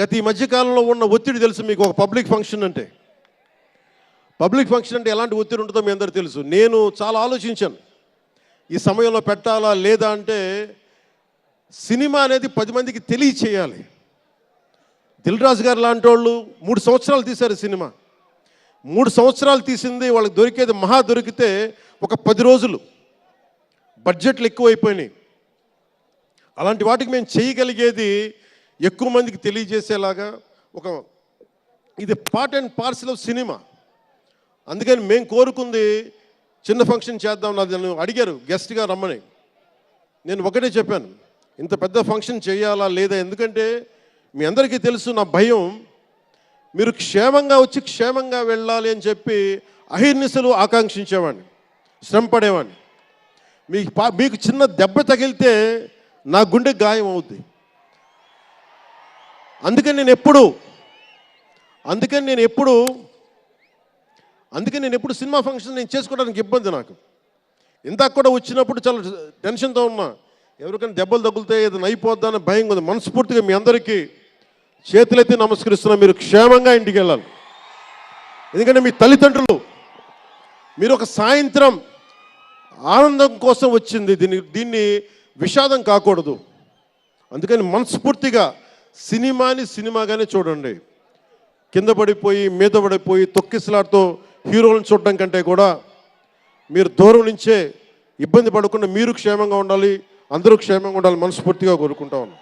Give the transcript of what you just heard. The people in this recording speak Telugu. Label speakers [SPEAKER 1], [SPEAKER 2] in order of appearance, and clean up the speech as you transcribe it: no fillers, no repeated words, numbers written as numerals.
[SPEAKER 1] గత ఈ మధ్యకాలంలో ఉన్న ఒత్తిడి తెలుసు మీకు. ఒక పబ్లిక్ ఫంక్షన్ అంటే ఎలాంటి ఒత్తిడి ఉంటుందో మీ అందరికీ తెలుసు. నేను చాలా ఆలోచించాను, ఈ సమయంలో పెట్టాలా లేదా అంటే. సినిమా అనేది 10 మందికి తెలియచేయాలి. దిల్ రాజు గారు లాంటి వాళ్ళు 3 సంవత్సరాలు తీశారు సినిమా. 3 సంవత్సరాలు తీసింది వాళ్ళకి దొరికేది మహా దొరికితే ఒక 10 రోజులు. బడ్జెట్లు ఎక్కువైపోయినాయి. అలాంటి వాటికి మేము చేయగలిగేది ఎక్కువ మందికి తెలియజేసేలాగా ఇది part and parcel of cinema. అందుకని మేము కోరుకుంది చిన్న ఫంక్షన్ చేద్దాం. నన్ను అడిగారు గెస్ట్గా రమ్మని. నేను ఒకటే చెప్పాను, ఇంత పెద్ద ఫంక్షన్ చేయాలా లేదా, ఎందుకంటే మీ అందరికీ తెలుసు నా భయం. మీరు క్షేమంగా వచ్చి క్షేమంగా వెళ్ళాలి అని చెప్పి అహిర్నిశలు ఆకాంక్షించేవాడిని, శ్రమ పడేవాడిని. మీకు చిన్న దెబ్బ తగిలితే నా గుండె గాయం అవుద్ది. అందుకని నేను ఎప్పుడు సినిమా ఫంక్షన్ నేను చేసుకోవడానికి ఇబ్బంది నాకు. ఇందాక కూడా వచ్చినప్పుడు చాలా టెన్షన్తో ఉన్నా, ఎవరికైనా దెబ్బలు తగులుతాయి ఏదైనా అయిపోద్దా అని భయం ఉంది. మనస్ఫూర్తిగా మీ అందరికీ చేతులైతే నమస్కరిస్తున్నా, మీరు క్షేమంగా ఇంటికి వెళ్ళాలి. ఎందుకంటే మీ తల్లిదండ్రులు, మీరు ఒక సాయంత్రం ఆనందం కోసం వచ్చింది, దీన్ని విషాదం కాకూడదు. అందుకని మనస్ఫూర్తిగా సినిమాని సినిమాగానే చూడండి. కింద పడిపోయి మీద పడిపోయి తొక్కిసలాడుతూ హీరోలను చూడడం కంటే కూడా మీరు దూరం నుంచే ఇబ్బంది పడకుండా మీరు క్షేమంగా ఉండాలి, అందరూ క్షేమంగా ఉండాలి మనస్ఫూర్తిగా కోరుకుంటా ఉన్నాను.